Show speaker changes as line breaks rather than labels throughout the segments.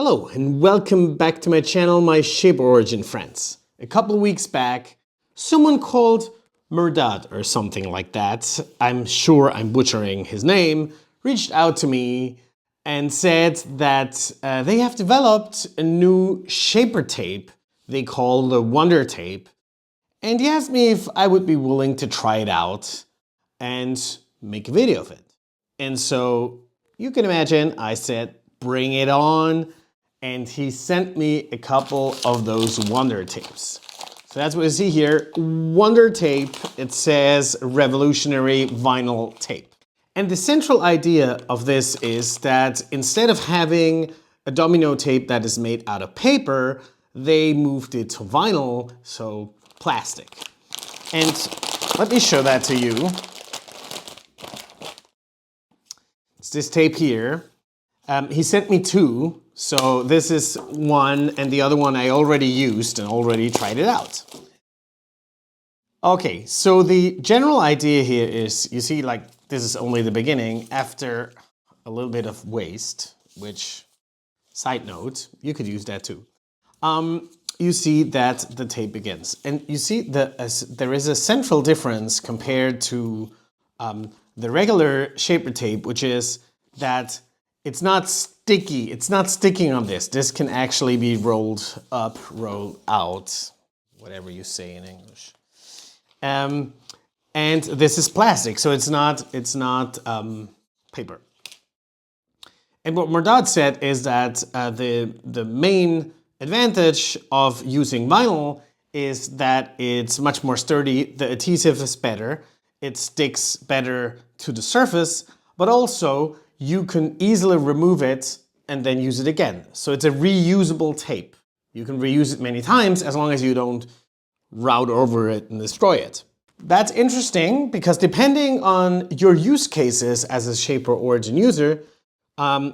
Hello and welcome back to my channel, my Shaper Origin friends. A couple of weeks back, someone called Mehrdad or something like that, I'm sure I'm butchering his name, reached out to me and said that they have developed a new Shaper tape they call the Wonder Tape, and he asked me if I would be willing to try it out and make a video of it. And so you can imagine I said, bring it on. And he sent me a couple of those Wonder Tapes. So that's what you see here, Wonder Tape. It says revolutionary vinyl tape. And the central idea of this is that instead of having a domino tape that is made out of paper, they moved it to vinyl, so plastic. And let me show that to you. It's this tape here. He sent me two. So this is one, and the other one I already used and already tried it out. Okay, so the general idea here is, you see, like, this is only the beginning. After a little bit of waste, which, side note, you could use that too. You see that the tape begins. And you see that there is a central difference compared to the regular Shaper tape, which is that it's not sticky. It's not sticking on this. This can actually be rolled up, rolled out, whatever you say in English. And this is plastic, so it's not paper. And what Mehrdad said is that the main advantage of using vinyl is that it's much more sturdy. The adhesive is better. It sticks better to the surface, but also you can easily remove it and then use it again. So it's a reusable tape. You can reuse it many times as long as you don't route over it and destroy it. That's interesting because depending on your use cases as a Shaper Origin user,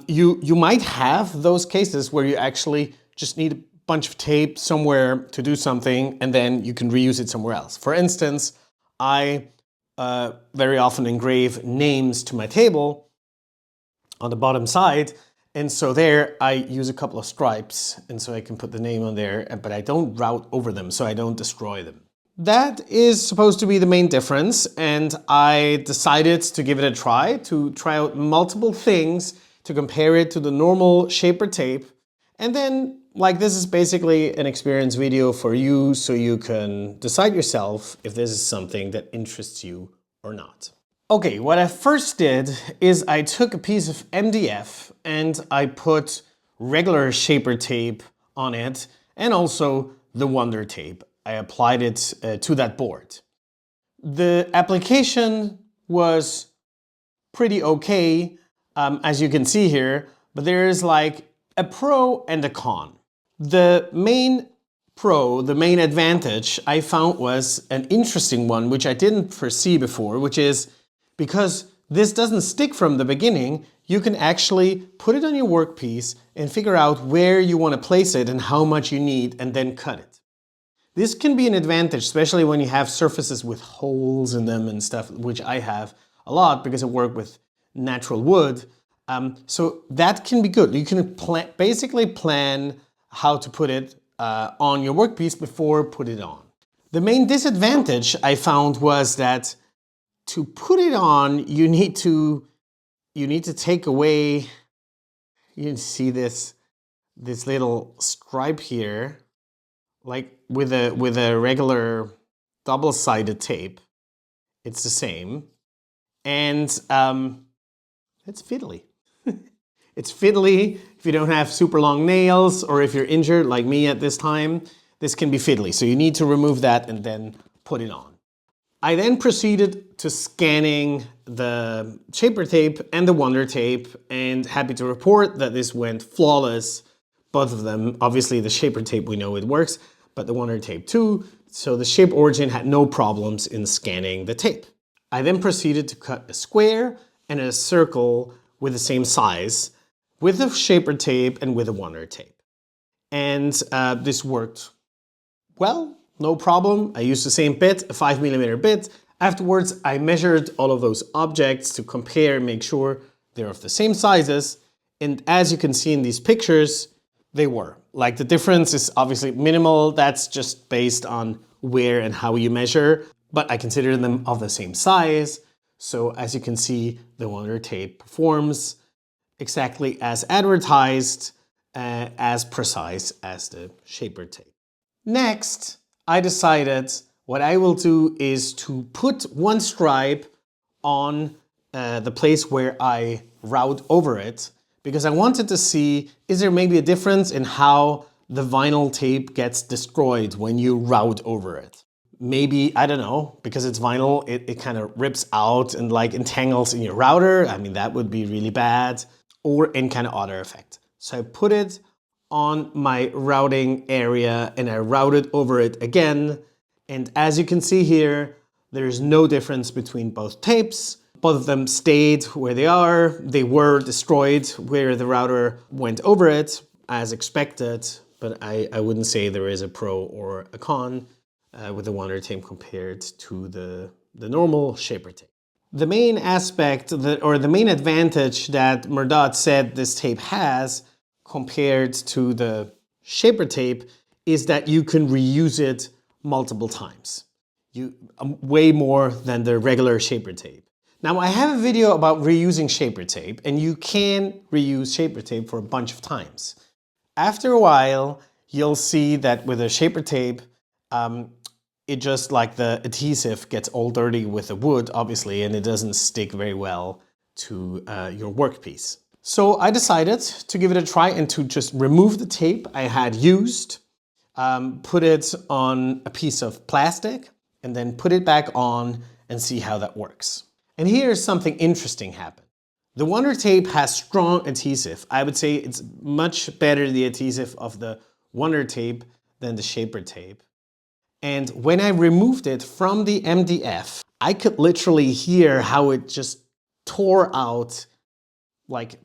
you might have those cases where you actually just need a bunch of tape somewhere to do something and then you can reuse it somewhere else. For instance, I very often engrave names to my table on the bottom side, and so there I use a couple of stripes, and so I can put the name on there, but I don't route over them, so I don't destroy them. That is supposed to be the main difference, and I decided to give it a try, to try out multiple things, to compare it to the normal Shaper tape, and then, like, this is basically an experience video for you, so you can decide yourself if this is something that interests you or not. Okay, what I first did is I took a piece of MDF and I put regular Shaper tape on it and also the Wonder Tape. I applied it to that board. The application was pretty okay, as you can see here, but there is like a pro and a con. The main pro, the main advantage I found was an interesting one, which I didn't foresee before, which is because this doesn't stick from the beginning, you can actually put it on your workpiece and figure out where you want to place it and how much you need and then cut it. This can be an advantage, especially when you have surfaces with holes in them and stuff, which I have a lot because I work with natural wood. So that can be good. You can basically plan how to put it on your workpiece before put it on. The main disadvantage I found was that to put it on, you need to take away, you can see this little stripe here, like with a regular double-sided tape. It's the same. And it's fiddly. It's fiddly if you don't have super long nails or if you're injured like me at this time, this can be fiddly. So you need to remove that and then put it on. I then proceeded to scanning the Shaper tape and the Wonder Tape, and happy to report that this went flawless, both of them. Obviously the Shaper tape, we know it works, but the Wonder Tape too. So the Shaper Origin had no problems in scanning the tape. I then proceeded to cut a square and a circle with the same size with the Shaper tape and with the Wonder Tape. And this worked well. No problem. I used the same bit, a 5mm bit. Afterwards, I measured all of those objects to compare and make sure they're of the same sizes. And as you can see in these pictures, they were. Like the difference is obviously minimal. That's just based on where and how you measure, but I consider them of the same size. So as you can see, the Wonder Tape performs exactly as advertised, as precise as the Shaper tape. Next, I decided what I will do is to put one stripe on the place where I route over it, because I wanted to see, is there maybe a difference in how the vinyl tape gets destroyed when you route over it? Maybe, I don't know, because it's vinyl, it kind of rips out and like entangles in your router. I mean, that would be really bad, or any kind of other effect. So I put it on my routing area and I routed over it again. And as you can see here, there's no difference between both tapes. Both of them stayed where they are. They were destroyed where the router went over it, as expected, but I wouldn't say there is a pro or a con with the Wonder Tape compared to the normal Shaper tape. The main aspect, or the main advantage that Mehrdad said this tape has compared to the Shaper tape is that you can reuse it multiple times. Way more than the regular Shaper tape. Now I have a video about reusing Shaper tape, and you can reuse Shaper tape for a bunch of times. After a while, you'll see that with a Shaper tape, it just like the adhesive gets all dirty with the wood, obviously, and it doesn't stick very well to your workpiece. So I decided to give it a try and to just remove the tape I had used, put it on a piece of plastic, and then put it back on and see how that works. And here's something interesting happen. The Wonder Tape has strong adhesive. I would say it's much better, the adhesive of the Wonder Tape, than the Shaper tape. And when I removed it from the MDF, I could literally hear how it just tore out like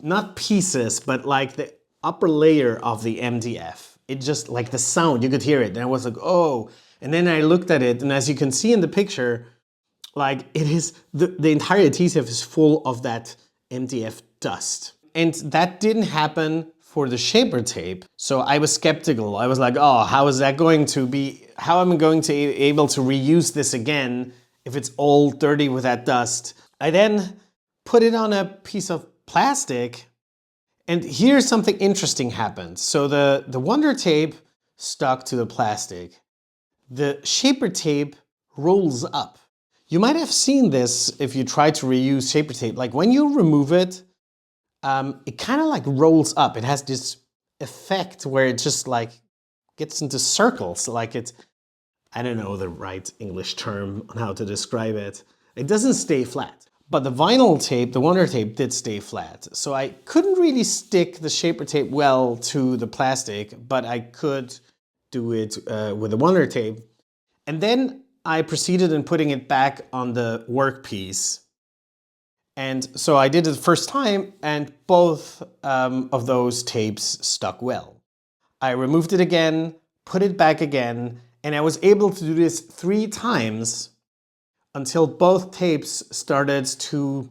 not pieces, but like the upper layer of the MDF. It just like the sound, you could hear it. And I was like, oh. And then I looked at it, and as you can see in the picture, like it is, the entire adhesive is full of that MDF dust. And that didn't happen for the Shaper tape. So I was skeptical. I was like, oh, how is that going to be, how am I going to be able to reuse this again if it's all dirty with that dust? I then put it on a piece of plastic, and here's something interesting happened. So the Wonder Tape stuck to the plastic. The Shaper tape rolls up. You might have seen this if you try to reuse Shaper tape. Like when you remove it, it kind of like rolls up. It has this effect where it just like gets into circles. Like it's, I don't know the right English term on how to describe it. It doesn't stay flat. But the vinyl tape, the Wonder Tape, did stay flat. So I couldn't really stick the Shaper tape well to the plastic, but I could do it with the Wonder Tape. And then I proceeded in putting it back on the workpiece. And so I did it the first time, and both of those tapes stuck well. I removed it again, put it back again, and I was able to do this 3 times until both tapes started to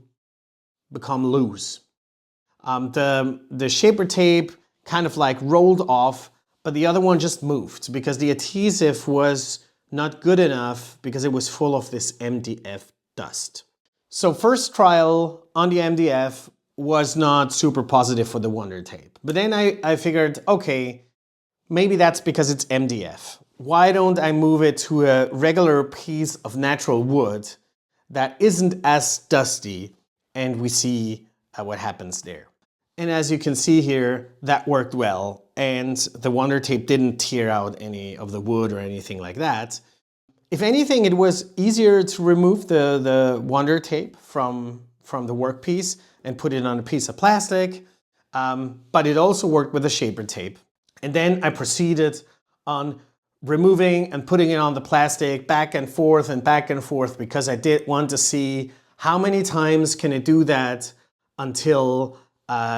become loose. The Shaper tape kind of like rolled off, but the other one just moved because the adhesive was not good enough because it was full of this MDF dust. So first trial on the MDF was not super positive for the Wonder Tape. But then I figured, okay, maybe that's because it's MDF. Why don't I move it to a regular piece of natural wood that isn't as dusty, and we see what happens there. And as you can see here, that worked well, and the Wonder Tape didn't tear out any of the wood or anything like that. If anything, it was easier to remove the Wonder Tape from the workpiece and put it on a piece of plastic, but it also worked with the Shaper tape. And then I proceeded on removing and putting it on the plastic back and forth because I did want to see how many times can it do that until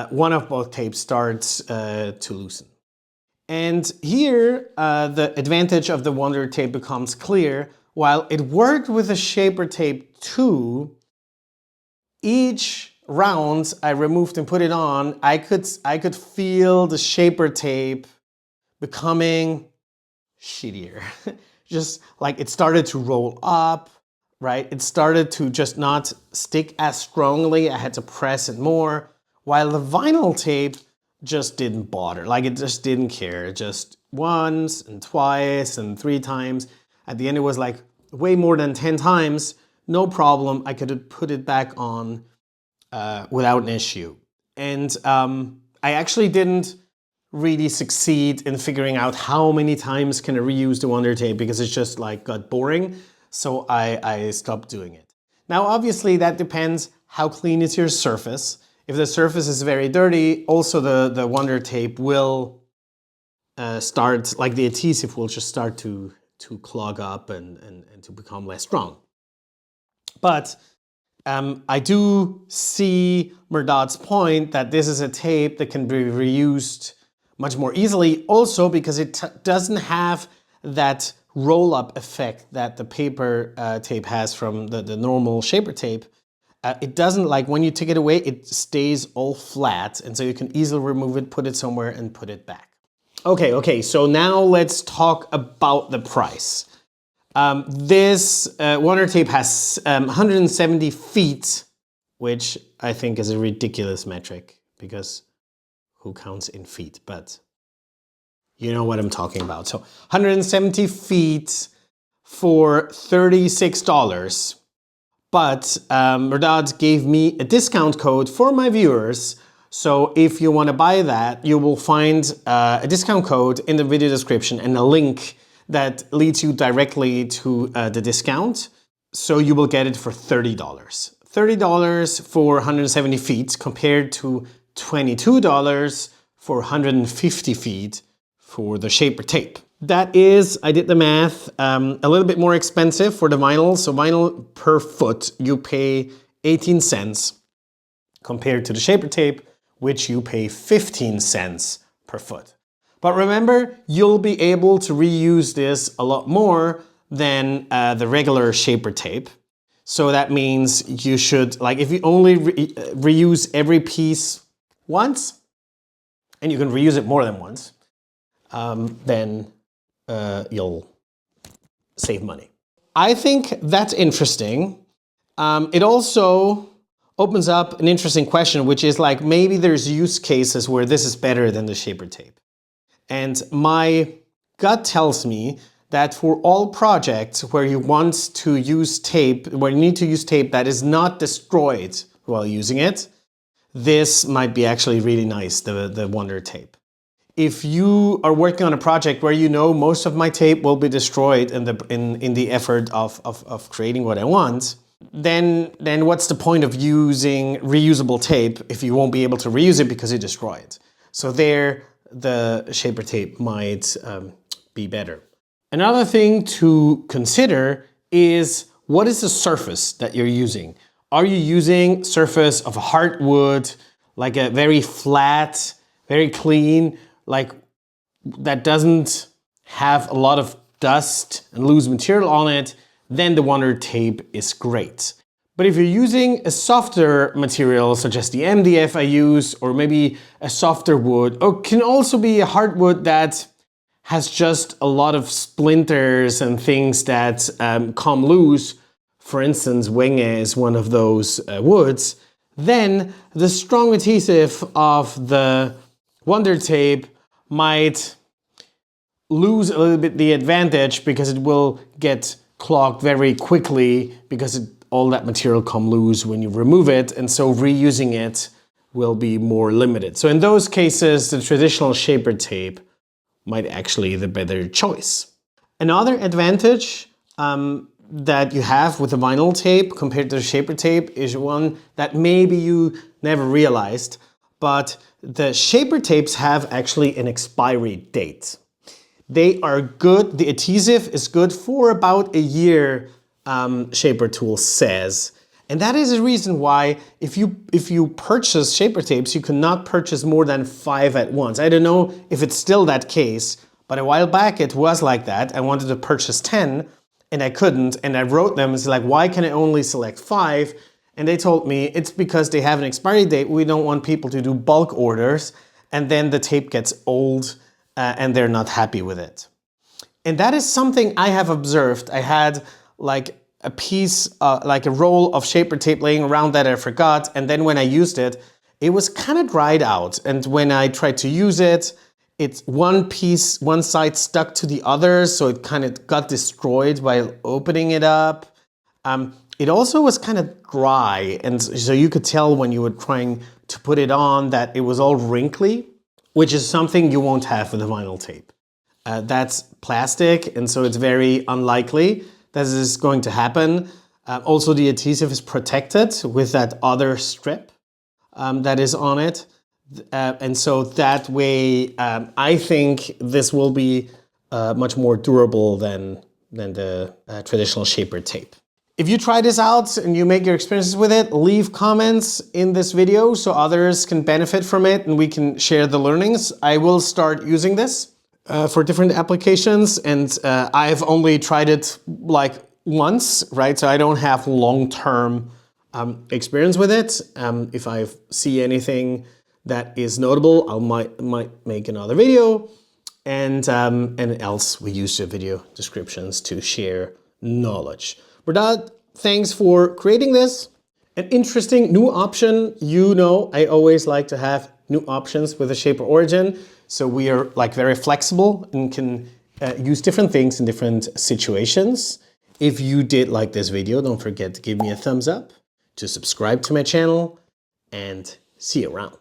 one of both tapes starts to loosen. And here the advantage of the Wonder Tape becomes clear. While it worked with the Shaper tape too, each round I removed and put it on, I could feel the shaper tape becoming shittier. Just like it started to roll up, right? It started to just not stick as strongly. I had to press it more, while the vinyl tape just didn't bother. Like it just didn't care. Just once and twice and 3 times. At the end it was like way more than 10 times. No problem. I could put it back on without an issue. And I actually didn't really succeed in figuring out how many times can I reuse the Wonder Tape, because it's just like got boring. So I stopped doing it. Now obviously that depends how clean is your surface. If the surface is very dirty, also the Wonder Tape will start, like the adhesive will just start to clog up and to become less strong. But I do see Mehrdad's point that this is a tape that can be reused much more easily, also because it doesn't have that roll-up effect that the paper tape has from the normal shaper tape. It doesn't, like when you take it away, it stays all flat, and so you can easily remove it, put it somewhere, and put it back. Okay, so now let's talk about the price. This Wonder Tape has 170 feet, which I think is a ridiculous metric, because who counts in feet? But you know what I'm talking about. So 170 feet for $36. But Mehrdad gave me a discount code for my viewers. So if you want to buy that, you will find a discount code in the video description and a link that leads you directly to the discount. So you will get it for $30. $30 for 170 feet compared to $22 for 150 feet for the shaper tape. That is, I did the math, a little bit more expensive for the vinyl. So vinyl per foot, you pay 18 cents compared to the shaper tape, which you pay 15 cents per foot. But remember, you'll be able to reuse this a lot more than the regular shaper tape. So that means you should, like if you only reuse every piece once, and you can reuse it more than once, then you'll save money. I think that's interesting. It also opens up an interesting question, which is like maybe there's use cases where this is better than the shaper tape. And my gut tells me that for all projects where you want to use tape, where you need to use tape that is not destroyed while using it, this might be actually really nice, the Wonder Tape. If you are working on a project where you know most of my tape will be destroyed in the effort of creating what I want, then what's the point of using reusable tape if you won't be able to reuse it because you destroy it? So there, the shaper tape might be better. Another thing to consider is what is the surface that you're using? Are you using surface of a hardwood, like a very flat, very clean, like that doesn't have a lot of dust and loose material on it? Then the Wonder Tape is great. But if you're using a softer material, such as the MDF I use, or maybe a softer wood, or can also be a hardwood that has just a lot of splinters and things that come loose, for instance, Wenge is one of those woods, then the strong adhesive of the Wonder Tape might lose a little bit the advantage because it will get clogged very quickly because all that material come loose when you remove it, and so reusing it will be more limited. So in those cases, the traditional shaper tape might actually be the better choice. Another advantage that you have with the vinyl tape compared to the shaper tape is one that maybe you never realized, but the shaper tapes have actually an expiry date. They are good, the adhesive is good for about a year, Shaper Tool says. And that is the reason why if you purchase shaper tapes, you cannot purchase more than 5 at once. I don't know if it's still that case, but a while back it was like that. I wanted to purchase 10 and I couldn't, and I wrote them, it's like, why can I only select 5? And they told me it's because they have an expiry date. We don't want people to do bulk orders and then the tape gets old and they're not happy with it. And that is something I have observed. I had like a piece, like a roll of shaper tape laying around that I forgot. And then when I used it, it was kind of dried out. And when I tried to use it, it's one piece, one side stuck to the other. So it kind of got destroyed by opening it up. It also was kind of dry. And so you could tell when you were trying to put it on that it was all wrinkly, which is something you won't have with a vinyl tape. That's plastic, and so it's very unlikely that this is going to happen. Also, the adhesive is protected with that other strip that is on it. And so that way, I think this will be much more durable than the traditional shaper tape. If you try this out and you make your experiences with it, leave comments in this video so others can benefit from it and we can share the learnings. I will start using this for different applications, and I've only tried it like once, right? So I don't have long-term experience with it. If I see anything that is notable, I might make another video, and else we use the video descriptions to share knowledge. Bernard, thanks for creating this. An interesting new option. You know, I always like to have new options with a Shaper Origin. So we are like very flexible and can use different things in different situations. If you did like this video, don't forget to give me a thumbs up, to subscribe to my channel, and see you around.